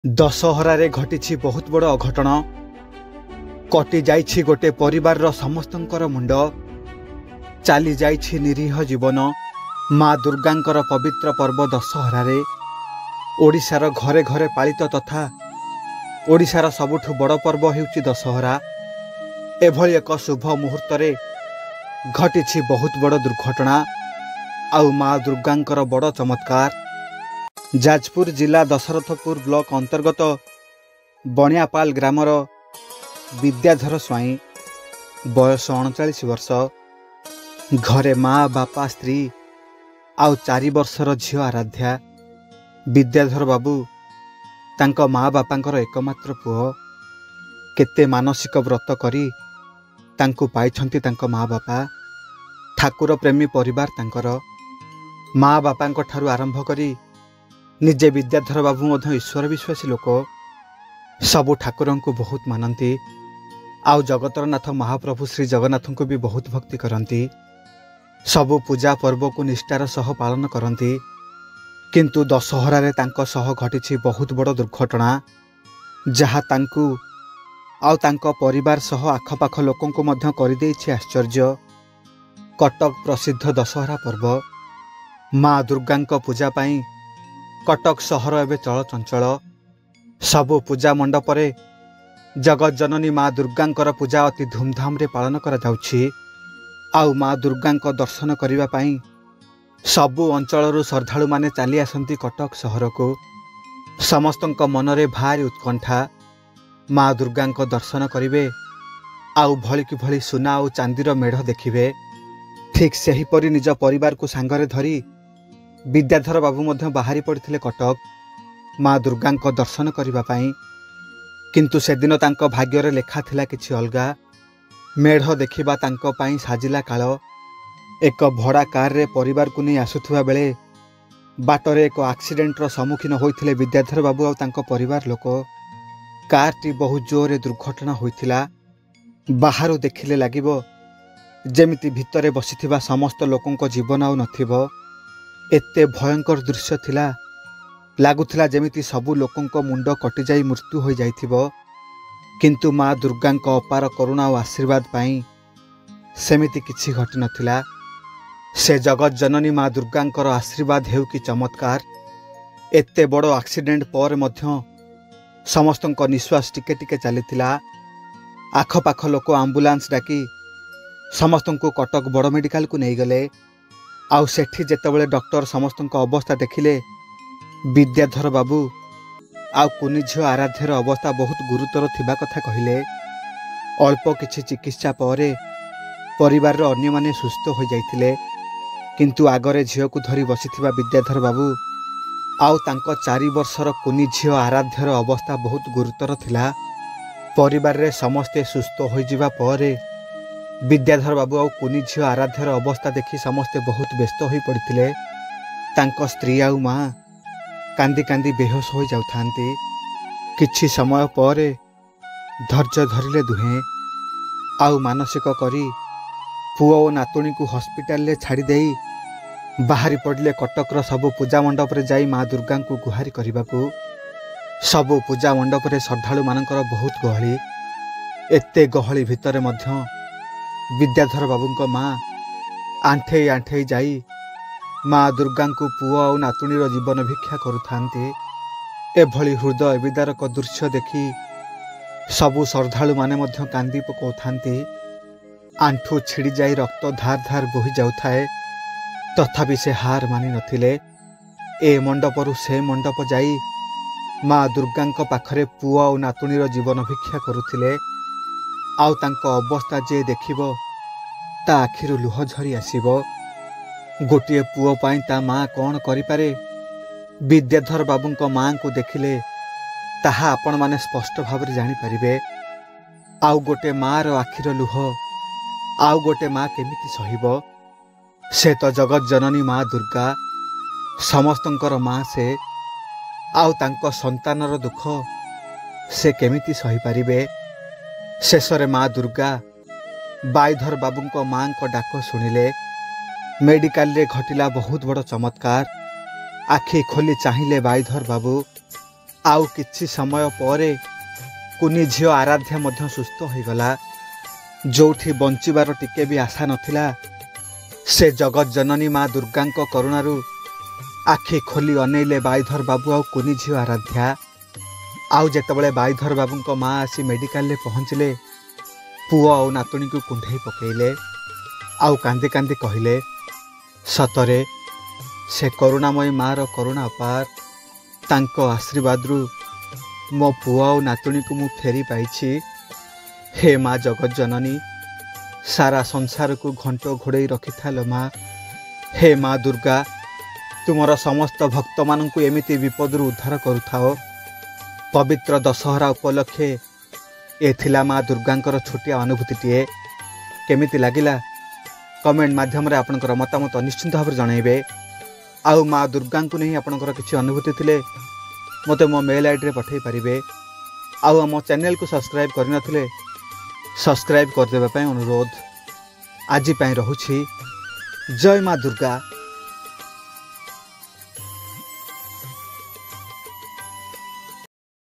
दशहरारे घटी बहुत बड़ अघटन कटि जाइछि गोटे परिवार समस्तंकर मुंड चली जाइछि निरीह जीवन। माँ दुर्गांकर पवित्र पर्व दशहरारे ओडिशार घरे घरे पालित तथा ओडिशार सबुठु बड़ पर्व हेउछि दशहरा। एभली एक शुभ मुहूर्तरे घटी बहुत बड़ दुर्घटना आउ माँ दुर्गांकर बड़ चमत्कार। जाजपुर जिला दशरथपुर ब्लॉक अंतर्गत बणियापाल ग्रामर विद्याधर स्वाई बयस 39 वर्ष, घरे माँ बापा स्त्री आउ 4 वर्षर झील आराध्या। विद्याधर बाबू तांको माँ बापांकर एकमात्र पुओ। केते मानसिक व्रत करी तांको पाइछंती तांको माँ बापा। ठाकुर प्रेमी परिवार तांकर। माँ बापांको ठारू आरंभ करी निजे विद्याधर बाबू मध्य ईश्वर विश्वासी लोक। सबु ठाकुर को बहुत मानती आउ जगतरनाथ महाप्रभु श्री जगन्नाथ को भी बहुत भक्ति करती। सबु पूजा पर्व को निष्ठार सह पालन करती। किंतु दशहरारे तांको सह घटी बहुत बड़ दुर्घटना, जहा तांकु आउ तांको परिवार सह आखपाख लोकों को मध्य कर देइछि आश्चर्य। कटक प्रसिद्ध दशहरा पर्व माँ दुर्गांको पूजा पाई कटक सहर एवं चलचंचल। सबु पूजा मंडपरे जगत जननी माँ दुर्गांकर पूजा अति धूमधाम रे पालन करा जाउछि। आउ माँ दुर्गांको दर्शन करिबा पाई सबु अंचलरू श्रद्धालु माने चली आसंती कटक सहर को। समस्तंक मनरे भारी उत्कंठा माँ दुर्गांको दर्शन करिवे आउ भली कि भली सुना आउ चांदीर मेढ़ देखिवे। ठीक सही परी निज परिवार को सांगरे धरी विद्याधर बाबू मध्य बाहरी पड़ते कटक माँ दुर्गांको दर्शन करिबा पाई। किंतु से दिन तांको भाग्ୟରେ लेखा थिला किछि अलगा। मेढ़ देखिबा तांको पाई साजिला काल। एक भड़ा कार रे परिवार को नहीं आसुथुवा बेले बाटरे एक एक्सीडेंटर सम्मुखीन होइथिले विद्याधर बाबू और तांको परिवार लोक। कारटी बहुत जोरे दुर्घटना होइथिला। बाहरु देखिले लागिबो जेमिति भितरे बसिथिबा समस्त लोकंको जीवन आउ नथिबो। एते भयंकर दृश्य थिला। लागुथिला जेमिति सबु लोकंको मुंड कटि जाई मृत्यु हो जाइथिबो। किंतु माँ दुर्गांको अपार करुणा और आशीर्वाद पाई सेमिति किछि घटि नथिला। से जगत जननी माँ दुर्गांकर आशीर्वाद हेउ कि चमत्कार। एते बड़ो एक्सीडेंट पर मध्य समस्तंको निश्वास टिके टिके चलीथिला। आखपाख लोक आंबुलांस डाकी समस्तंको कटक बड़ मेडिकल को नहीं गले। आउ सेठी जेतेबेले डॉक्टर समस्तंको अवस्था देखिले विद्याधर बाबू आउ कुनी झियो आराध्यर अवस्था बहुत गुरुतर थिबा कथा कहिले। अल्प किछि चिकित्सा परे परिवार अन्य माने सुस्थ हो जाइथिले। किंतु आगरे झियो को धरी बसिथिबा विद्याधर बाबू आउ तांको 4 वर्षर कुनी झियो आराध्यर अवस्था बहुत गुरुतर थिला। परिवार रे समस्ते सुस्थ हो जिबा परे विद्याधर बाबू आउ कुनी झियो आराध्यर अवस्था देखि समस्ते बहुत व्यस्त हो पड़िथिले। तांको स्त्री आउ माँ कांदी कांदी बेहोश हो जाउथांती। किछि समय परे धैर्य धरिले दुहे आउ मानसिक करी पुओ और नातुणी को हॉस्पिटल ले छाड़ी देई बाहरी पड़िले कटकर सबु पूजा मंडप रे जाई माँ दुर्गा को गुहारी करबाकू। सबु पूजा मंडप रे श्रद्धालु मानकर बहुत गहली। एते गहली भितरे मध्य विद्याधर बाबूंको माँ आंठे आंठे जाई माँ दुर्गा को पुओ और नातुणीर जीवन भिक्षा करुथांती। एभली हृदय विदारक दृश्य देखी सबु श्रद्धालु माने मध्य कांदी पकाउथांती। आंठू छिड़ी जाई रक्त धार धार बोही जाउथाए। तथापि से हार मानि नथिले। ए मंडपरु से मंडप जाई माँ दुर्गांको पाखरे पुओ और नातुणीर जीवन भिक्षा करुथिले। आउ तांको अवस्था जे देखिबो ता आखिरु लुह झरी आसीबो। गोटिए पुओ पाई ता माँ कौन करिपारे। विद्याधर बाबूंको माँ को देखिले ताहा आपण माने स्पष्ट भावरे जानी परिबे। आउ गोटे माँ रो आखिर लुह आउ गोटे माँ केमिति सहिबो। से तो जगत जननी माँ दुर्गा समस्तंकर माँ से आउ तांको संतानर दुख से केमिति सही पारिबे। शेषरे माँ दुर्गा बाईधर बाबूंको माँ को डाक शुणिले। मेडिकल रे घटिला बहुत बड़ चमत्कार। आखि खोली चाहिए बाईधर बाबू आउ किछि समय परे कुनी झियो आराध्या मध्य सुस्थ होइगला। जोठी बंचिबार टिके भी आशा नथिला से जगत जननी माँ दुर्गांक करुणारू आखि खोली अनेइले बाईधर बाबू आउ कुनी झियो आराध्या। आउ जेतेबेले बाईधर बाबूंक माँ आसी मेडिकल रे पहुँचले पुओ आउ नातुणी को कुंढई पकेइले आउ कांदी कांदी कहिले सतरे से करुणामयी माँ रो करुणा अपार तांको आशीर्वाद मो पुओ आउ नातुणी को मु फेरी पाइछि। हे माँ जगत जननी सारा संसार को घंटो घोड़े रखि थालो माँ। हे माँ दुर्गा तुमर समस्त भक्त मानू एमिति विपदरू उद्धार करुथाओ। पवित्र दशहरा उपलक्षे ए थिला माँ दुर्गांकर छोटिया अनुभूतिटीए केमिति लागिला कमेंट माध्यम रे आपनकर मतामत निश्चिंत भाव जनइबे। आउ माँ दुर्गा को नहीं आपनकर किछि अनुभूति थिले मते मो मेल आईडी रे पठै पारिबे। आउ हम चैनल को सब्सक्राइब करि नथिले सब्सक्राइब कर देबा पय अनुरोध। आजि पय रहुछि। जय माँ दुर्गा।